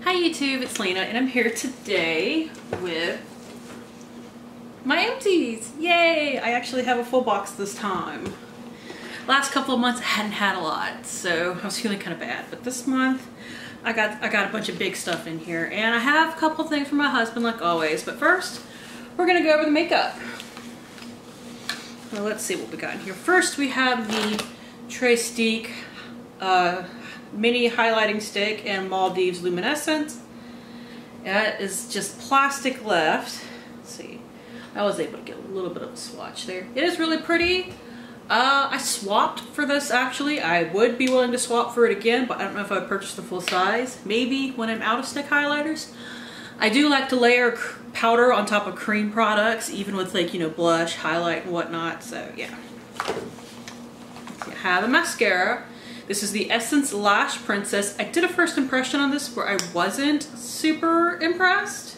Hi YouTube, it's Lena and I'm here today with my Empties. Yay! I actually have a full box this time. Last couple of months I hadn't had a lot, so I was feeling kind of bad. But this month I got a bunch of big stuff in here, and I have a couple things for my husband like always. But first, we're gonna go over the makeup. Well, let's see what we got in here. First, we have the Trestique mini highlighting stick and Maldives luminescent. That is just plastic left. Let's see, I was able to get a little bit of a swatch there. It is really pretty. I swapped for this actually. I would be willing to swap for it again, but I don't know if I would purchase the full size. Maybe when I'm out of stick highlighters. I do like to layer powder on top of cream products, even with like, you know, blush, highlight and whatnot, so yeah. I have a mascara. This is the Essence Lash Princess. I did a first impression on this where I wasn't super impressed.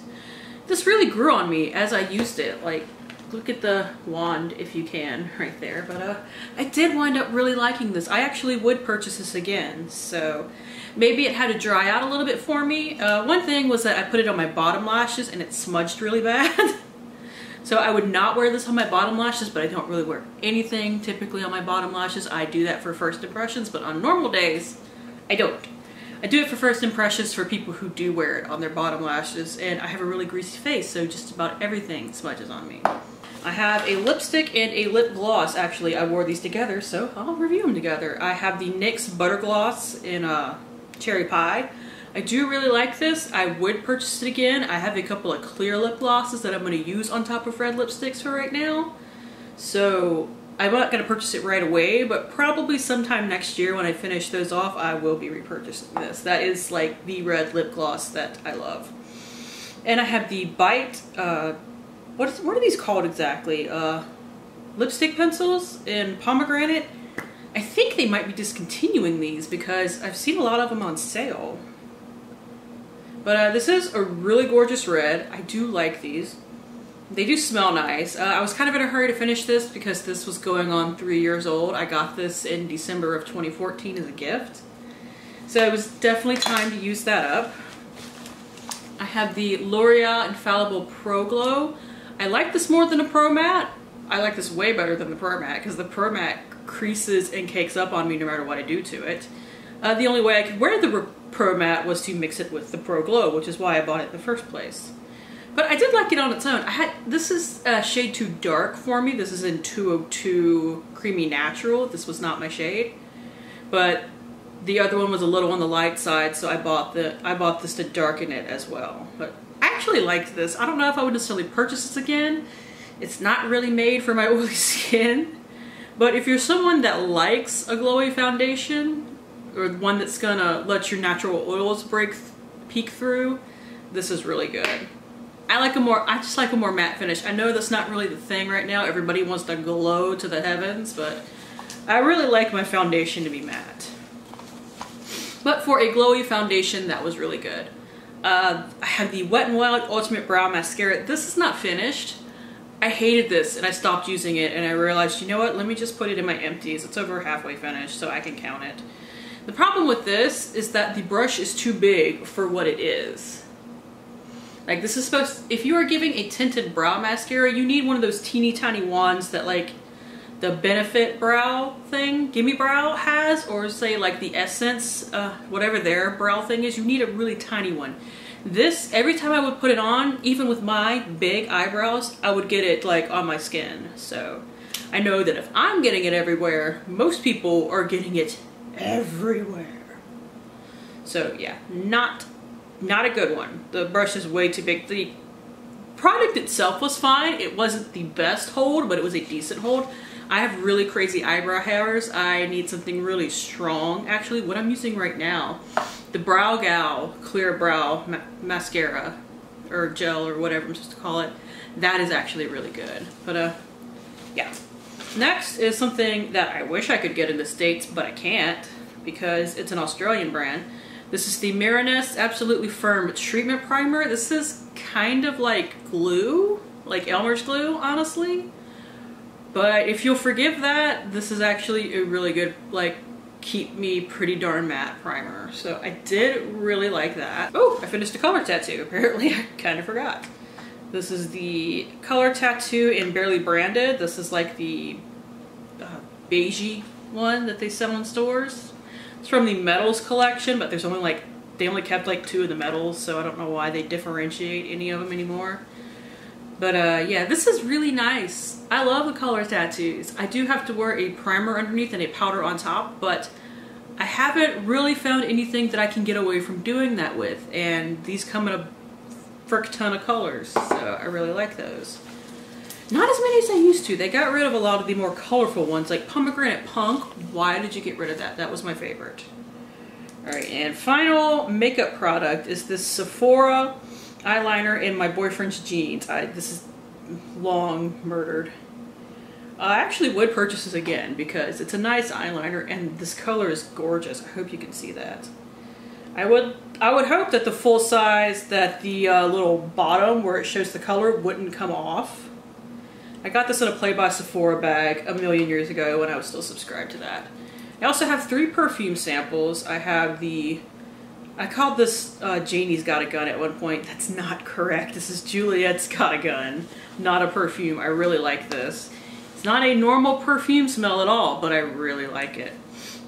This really grew on me as I used it. Like, look at the wand if you can right there. But I did wind up really liking this. I actually would purchase this again. So maybe it had to dry out a little bit for me. One thing was that I put it on my bottom lashes and it smudged really bad. So I would not wear this on my bottom lashes, but I don't really wear anything typically on my bottom lashes. I do that for first impressions, but on normal days, I don't. I do it for first impressions for people who do wear it on their bottom lashes, and I have a really greasy face, so just about everything smudges on me. I have a lipstick and a lip gloss. Actually, I wore these together, so I'll review them together. I have the NYX Butter Gloss in Cherry Pie. I do really like this. I would purchase it again. I have a couple of clear lip glosses that I'm going to use on top of red lipsticks for right now. So I'm not going to purchase it right away, but probably sometime next year when I finish those off, I will be repurchasing this. That is like the red lip gloss that I love. And I have the Bite, what are these called exactly? Lipstick pencils in pomegranate. I think they might be discontinuing these because I've seen a lot of them on sale. But this is a really gorgeous red. I do like these. They do smell nice. I was kind of in a hurry to finish this because this was going on 3 years old. I got this in December of 2014 as a gift. So it was definitely time to use that up. I have the L'Oreal Infallible Pro Glow. I like this more than a Pro Matte. I like this way better than the Pro Matte because the Pro Matte creases and cakes up on me no matter what I do to it. The only way I could wear the Pro Matte was to mix it with the Pro Glow, which is why I bought it in the first place. But I did like it on its own. This is shade too dark for me. This is in 202 Creamy Natural. This was not my shade. But the other one was a little on the light side, so I bought this to darken it as well. But I actually liked this. I don't know if I would necessarily purchase this again. It's not really made for my oily skin. But if you're someone that likes a glowy foundation, or one that's gonna let your natural oils peek through, this is really good. I just like a more matte finish. I know that's not really the thing right now. Everybody wants to glow to the heavens, but I really like my foundation to be matte. But for a glowy foundation, that was really good. I have the Wet n Wild Ultimate Brow Mascara. This is not finished. I hated this and I stopped using it, and I realized, you know what, let me just put it in my Empties. It's over halfway finished, so I can count it. The problem with this is that the brush is too big for what it is. Like, this is supposed, if you are giving a tinted brow mascara, you need one of those teeny tiny wands that like the Benefit brow thing, Gimme Brow has, or say like the Essence, whatever their brow thing is. You need a really tiny one. This, every time I would put it on, even with my big eyebrows, I would get it like on my skin. So I know that if I'm getting it everywhere, most people are getting it everywhere. So yeah, not a good one. The brush is way too big. The product itself was fine. It wasn't the best hold, but it was a decent hold. I have really crazy eyebrow hairs. I need something really strong. Actually, what I'm using right now, the Brow Gal Clear Brow Mascara, or gel, or whatever I'm supposed to call it, that is actually really good. But yeah. Next is something that I wish I could get in the States, but I can't because it's an Australian brand. This is the Mariness Absolutely Firm Treatment Primer. This is kind of like glue, like Elmer's glue, honestly. But if you'll forgive that, this is actually a really good, like, Keep Me Pretty Darn Matte primer. So I did really like that. Oh, I finished a color tattoo. Apparently I kind of forgot. This is the color tattoo in Barely Branded. This is like the beigey one that they sell in stores. It's from the metals collection, but there's only like, they only kept like 2 of the metals, so I don't know why they differentiate any of them anymore. But yeah, this is really nice. I love the color tattoos. I do have to wear a primer underneath and a powder on top, but I haven't really found anything that I can get away from doing that with. And these come in a frick ton of colors, so I really like those. Not as many as I used to. They got rid of a lot of the more colorful ones, like Pomegranate Punk. Why did you get rid of that? That was my favorite. All right, and final makeup product is this Sephora eyeliner in my boyfriend's jeans. This is long murdered. I actually would purchase this again because it's a nice eyeliner and this color is gorgeous. I hope you can see that. I would hope that the full size, that the little bottom where it shows the color wouldn't come off. I got this in a Play by Sephora bag a million years ago when I was still subscribed to that. I also have 3 perfume samples. I have the, I called this Janie's Got a Gun at one point. That's not correct. This is Juliet's Got a Gun, not a perfume. I really like this. It's not a normal perfume smell at all, but I really like it.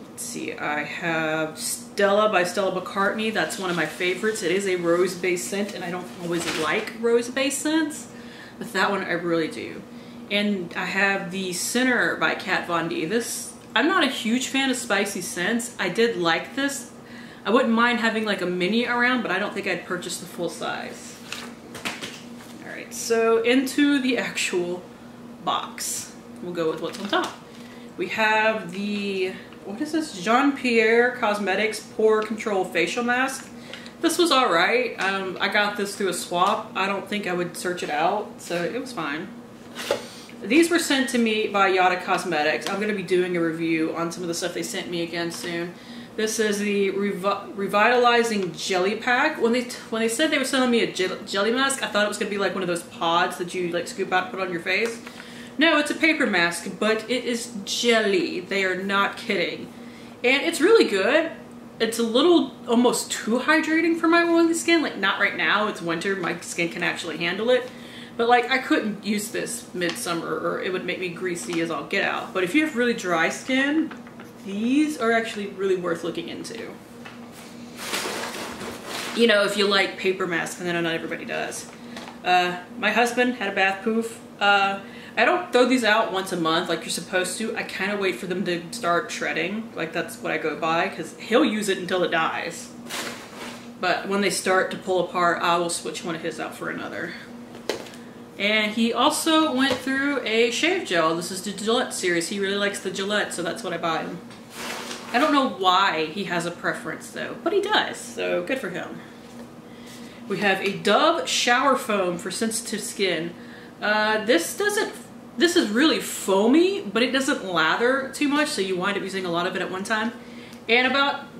Let's see, I have Stella by Stella McCartney. That's one of my favorites. It is a rose-based scent, and I don't always like rose-based scents, but that one I really do. And I have the Sinner by Kat Von D. This, I'm not a huge fan of spicy scents. I did like this. I wouldn't mind having like a mini around, but I don't think I'd purchase the full size. All right, so into the actual box. We'll go with what's on top. We have the, what is this? Jean Pierre Cosmetics Pore Control Facial Mask. This was all right. I got this through a swap. I don't think I would search it out, so it was fine. These were sent to me by Yada Cosmetics. I'm going to be doing a review on some of the stuff they sent me again soon. This is the Revitalizing Jelly Pack. When they said they were sending me a jelly mask, I thought it was going to be like one of those pods that you like scoop out and put on your face. No, it's a paper mask, but it is jelly. They are not kidding. And it's really good. It's a little almost too hydrating for my oily skin. Like, not right now. It's winter. My skin can actually handle it. But like, I couldn't use this midsummer or it would make me greasy as all get out. But if you have really dry skin, these are actually really worth looking into. You know, if you like paper masks, and I know not everybody does. My husband had a bath poof. I don't throw these out once a month like you're supposed to. I kind of wait for them to start shredding. Like, that's what I go by, because he'll use it until it dies. But when they start to pull apart, I will switch one of his out for another. And he also went through a shave gel. This is the Gillette series. He really likes the Gillette, so that's what I buy him. I don't know why he has a preference though, but he does, so good for him. We have a Dove shower foam for sensitive skin. This is really foamy, but it doesn't lather too much, so you wind up using a lot of it at one time. And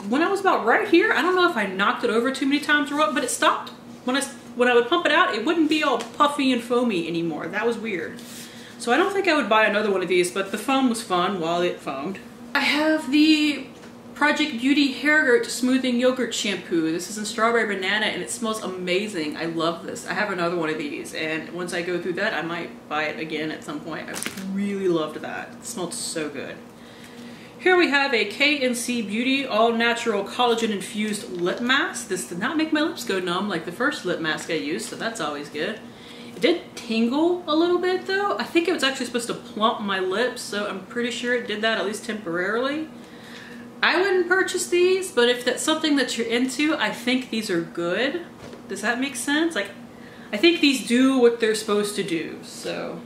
when I was about right here, I don't know if I knocked it over too many times or what, but it stopped. When I would pump it out, it wouldn't be all puffy and foamy anymore. That was weird. So I don't think I would buy another one of these, but the foam was fun while it foamed. I have the Project Beauty Hair Smoothing Yogurt Shampoo. This is in Strawberry Banana and it smells amazing. I love this. I have another one of these and once I go through that, I might buy it again at some point. I really loved that. It smelled so good. Here we have a K&C Beauty All Natural Collagen Infused Lip Mask. This did not make my lips go numb like the first lip mask I used, so that's always good. It did tingle a little bit though. I think it was actually supposed to plump my lips, so I'm pretty sure it did that at least temporarily. I wouldn't purchase these, but if that's something that you're into, I think these are good. Does that make sense? Like, I think these do what they're supposed to do, so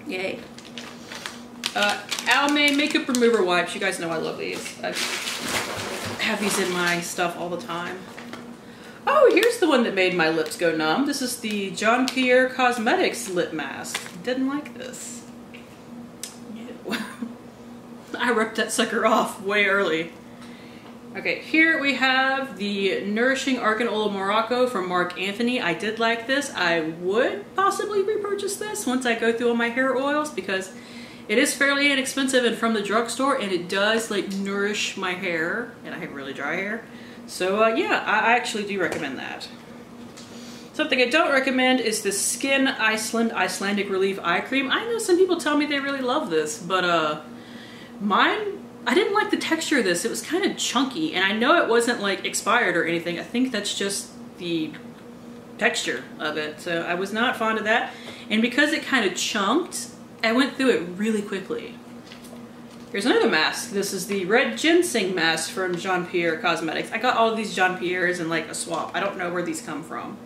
yay. Almay Makeup Remover Wipes. You guys know I love these. I have these in my stuff all the time. Oh, here's the one that made my lips go numb. This is the Jean Pierre Cosmetics Lip Mask. Didn't like this. No. I ripped that sucker off way early. Okay, here we have the Nourishing Argan Oil Morocco from Marc Anthony. I did like this. I would possibly repurchase this once I go through all my hair oils because It is fairly inexpensive and from the drugstore, and it does like nourish my hair, and I have really dry hair. So yeah, I actually do recommend that. Something I don't recommend is the Skin Icelandic Relief Eye Cream. I know some people tell me they really love this, but mine, I didn't like the texture of this. It was kind of chunky, and I know it wasn't like expired or anything. I think that's just the texture of it. So I was not fond of that. And because it kind of chunked, I went through it really quickly. Here's another mask. This is the Red Ginseng mask from Jean Pierre Cosmetics. I got all of these Jean Pierres in like a swap. I don't know where these come from.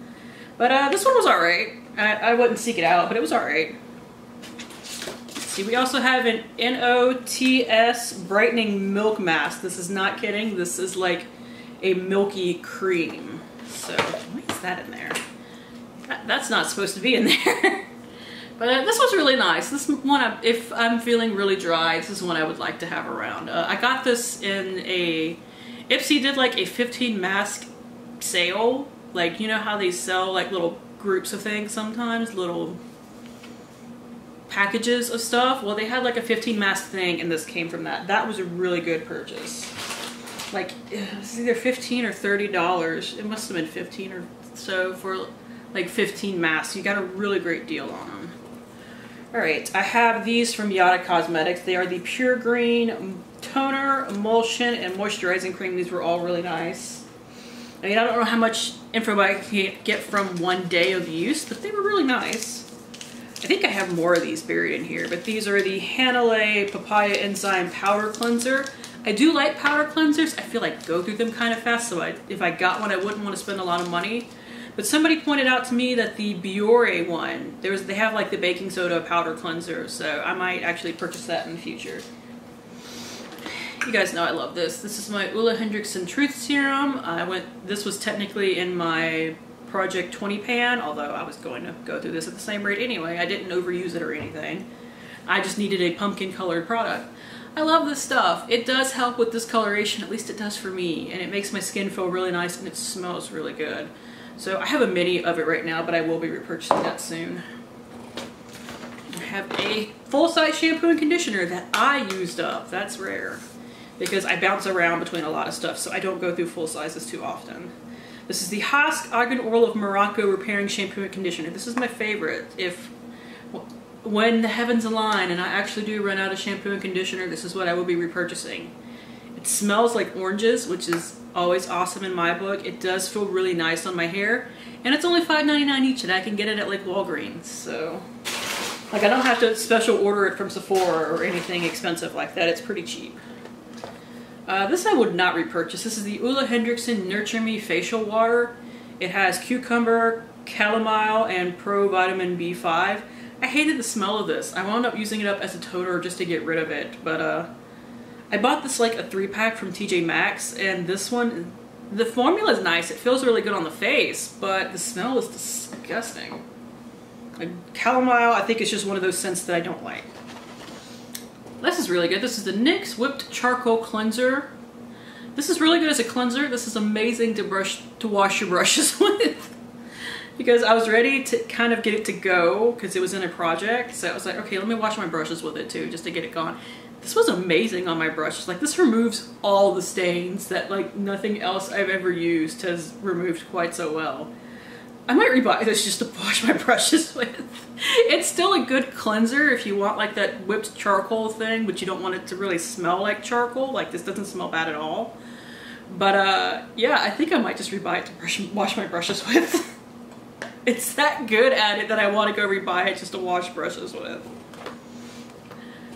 But this one was alright. I wouldn't seek it out, but it was alright. See, we also have an NOTS Brightening Milk Mask. This is not kidding. This is like a milky cream. So, why is that in there? That's not supposed to be in there. But this was really nice. This one, if I'm feeling really dry, this is one I would like to have around. I got this in a... Ipsy did like a 15 mask sale. Like, you know how they sell like little groups of things sometimes? Little packages of stuff? Well, they had like a 15 mask thing, and this came from that. That was a really good purchase. Like, it was either $15 or $30. It must have been 15 or so for like 15 masks. You got a really great deal on them. Alright, I have these from Yada Cosmetics. They are the Pure Green Toner, Emulsion, and Moisturizing Cream. These were all really nice. I mean, I don't know how much info I can get from one day of use, but they were really nice. I think I have more of these buried in here, but these are the Hanalei Papaya Enzyme Powder Cleanser. I do like powder cleansers. I feel like go through them kind of fast, so if I got one, I wouldn't want to spend a lot of money. But somebody pointed out to me that the Biore one, they have like the baking soda powder cleanser, so I might actually purchase that in the future. You guys know I love this. This is my Ulla Hendrickson Truth Serum. This was technically in my Project 20 pan, although I was going to go through this at the same rate anyway. I didn't overuse it or anything. I just needed a pumpkin colored product. I love this stuff. It does help with discoloration, at least it does for me, and it makes my skin feel really nice and it smells really good. So I have a mini of it right now, but I will be repurchasing that soon. I have a full-size shampoo and conditioner that I used up. That's rare, because I bounce around between a lot of stuff, so I don't go through full sizes too often. This is the Hask Argan Oil of Morocco Repairing Shampoo and Conditioner. This is my favorite. When the heavens align and I actually do run out of shampoo and conditioner, this is what I will be repurchasing. It smells like oranges, which is always awesome in my book. It does feel really nice on my hair, and it's only $5.99 each, and I can get it at like Walgreens, so like I don't have to special order it from Sephora or anything expensive like that. It's pretty cheap. This I would not repurchase. This is the Ulla Hendrickson Nurture Me Facial Water. It has cucumber, chamomile, and pro-vitamin B5. I hated the smell of this. I wound up using it up as a toner just to get rid of it, but I bought this like a 3-pack from TJ Maxx, and this one, the formula is nice. It feels really good on the face, but the smell is disgusting. Like, chamomile, I think it's just one of those scents that I don't like. This is really good. This is the NYX Whipped Charcoal Cleanser. This is really good as a cleanser. This is amazing to wash your brushes with. Because I was ready to kind of get it to go because it was in a project. So I was like, okay, let me wash my brushes with it too, just to get it gone. This was amazing on my brushes. Like, this removes all the stains that like nothing else I've ever used has removed quite so well. I might rebuy this just to wash my brushes with. It's still a good cleanser if you want like that whipped charcoal thing, but you don't want it to really smell like charcoal. Like, this doesn't smell bad at all. But yeah, I think I might just rebuy it to wash my brushes with. It's that good at it that I want to go rebuy it just to wash brushes with.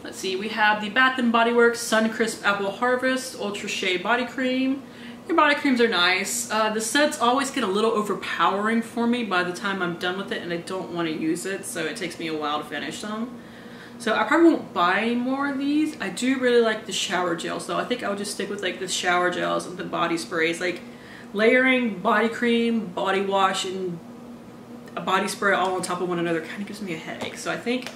Let's see, we have the Bath & Body Works Sun Crisp Apple Harvest Ultra Shea Body Cream. Your body creams are nice. The scents always get a little overpowering for me by the time I'm done with it, and I don't want to use it, so it takes me a while to finish them. So I probably won't buy any more of these. I do really like the shower gels though. I think I'll just stick with like the shower gels and the body sprays. Like, layering body cream, body wash, and a body spray all on top of one another kind of gives me a headache. So I think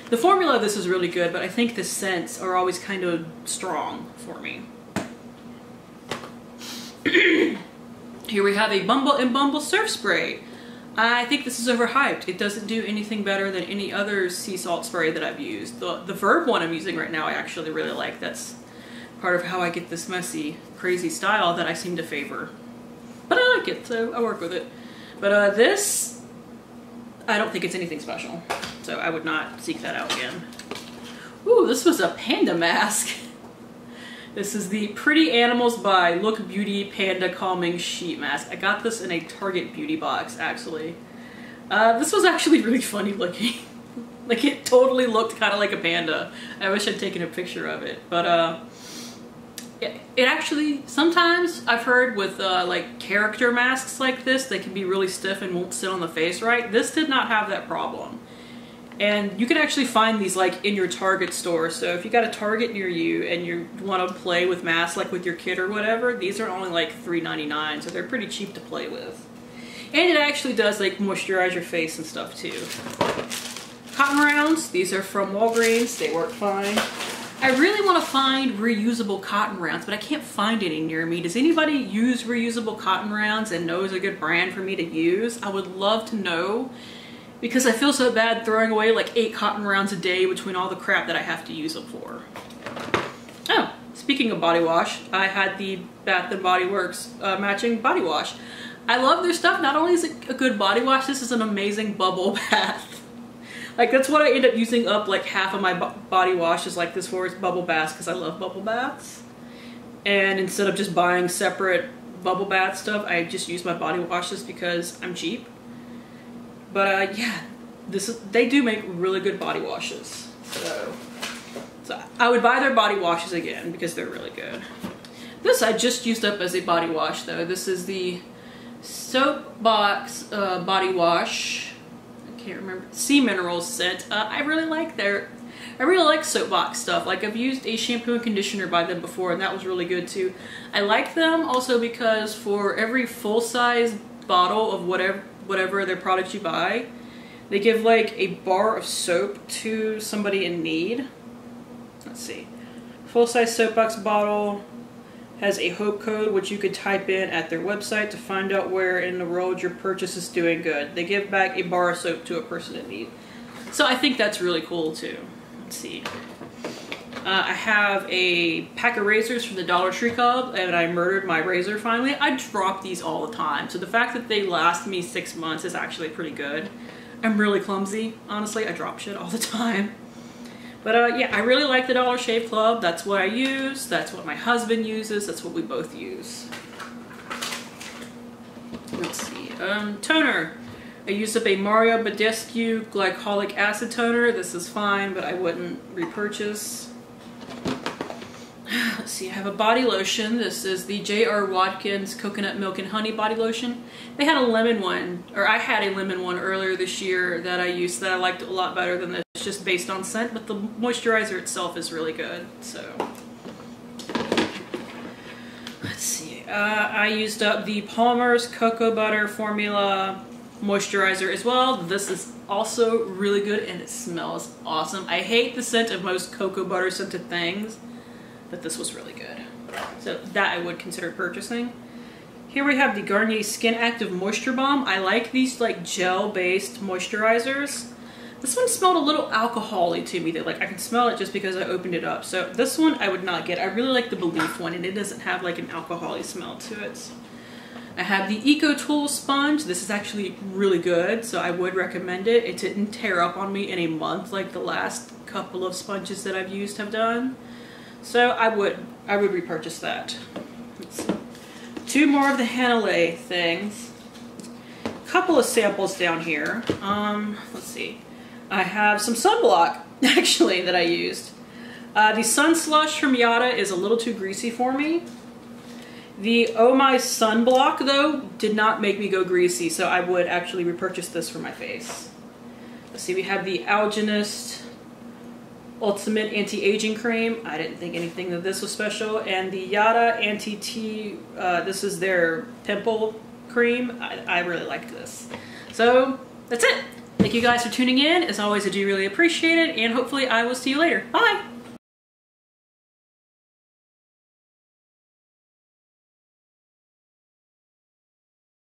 the formula of this is really good, but I think the scents are always kind of strong for me. Here we have a Bumble & Bumble Surf Spray. I think this is overhyped. It doesn't do anything better than any other sea salt spray that I've used. The Verb one I'm using right now I actually really like. That's part of how I get this messy, crazy style that I seem to favor. But I like it, so I work with it. But this, I don't think it's anything special. So I would not seek that out again. Ooh, this was a panda mask. This is the Pretty Animals by Look Beauty Panda Calming Sheet Mask. I got this in a Target beauty box, actually. This was actually really funny looking. Like, it totally looked kind of like a panda. I wish I'd taken a picture of it. But, it actually, sometimes I've heard with, like, character masks like this, they can be really stiff and won't sit on the face right. This did not have that problem. And you can actually find these like in your Target store. So if you got a Target near you and you want to play with masks like with your kid or whatever, these are only like $3.99, so they're pretty cheap to play with. And it actually does like moisturize your face and stuff too. Cotton rounds, these are from Walgreens, they work fine. I really want to find reusable cotton rounds, but I can't find any near me. Does anybody use reusable cotton rounds and knows a good brand for me to use? I would love to know. Because I feel so bad throwing away like 8 cotton rounds a day between all the crap that I have to use them for. Oh, speaking of body wash, I had the Bath & Body Works matching body wash. I love their stuff. Not only is it a good body wash, this is an amazing bubble bath. Like, that's what I end up using up like half of my body wash is like this for, is bubble baths, because I love bubble baths. And instead of just buying separate bubble bath stuff, I just use my body washes because I'm cheap. But yeah, they do make really good body washes. So I would buy their body washes again because they're really good. This I just used up as a body wash though. This is the Soapbox body wash. I can't remember. Sea Minerals scent. I really like Soapbox stuff. Like, I've used a shampoo and conditioner by them before and that was really good too. I like them also because for every full-size bottle of whatever their products you buy, they give like a bar of soap to somebody in need. Let's see. Full-size Soapbox bottle has a hope code which you could type in at their website to find out where in the world your purchase is doing good. They give back a bar of soap to a person in need. So I think that's really cool too. Let's see. I have a pack of razors from the Dollar Tree Club, and I murdered my razor finally. I drop these all the time, so the fact that they last me 6 months is actually pretty good. I'm really clumsy, honestly. I drop shit all the time. But yeah, I really like the Dollar Shave Club. That's what I use. That's what my husband uses. That's what we both use. Let's see. Toner. I used up a Mario Badescu glycolic acid toner. This is fine, but I wouldn't repurchase. Let's see, I have a body lotion. This is the J.R. Watkins Coconut Milk and Honey Body Lotion. They had a lemon one, or I had a lemon one earlier this year that I used that I liked a lot better than this, just based on scent, but the moisturizer itself is really good, so. Let's see, I used up the Palmer's Cocoa Butter Formula moisturizer as well. This is also really good and it smells awesome. I hate the scent of most cocoa butter scented things, but this was really good. So that I would consider purchasing. Here we have the Garnier Skin Active Moisture Balm. I like these like gel-based moisturizers. This one smelled a little alcohol-y to me. That like I can smell it just because I opened it up. So this one I would not get. I really like the Belief one and it doesn't have like an alcohol-y smell to it. I have the Eco Tool Sponge. This is actually really good, so I would recommend it. It didn't tear up on me in a month like the last couple of sponges that I've used have done. So I would repurchase that. Let's see. 2 more of the Hanalei things. Couple of samples down here. Let's see. I have some sunblock actually that I used. The Sun Slush from Yada is a little too greasy for me. The Oh My Sunblock though did not make me go greasy, so I would actually repurchase this for my face. Let's see, we have the Algenist Ultimate Anti-Aging Cream. I didn't think anything of this was special. And the Yada Anti-Tea, this is their pimple cream. I really liked this. So that's it. Thank you guys for tuning in. As always, I do really appreciate it, and hopefully I will see you later. Bye!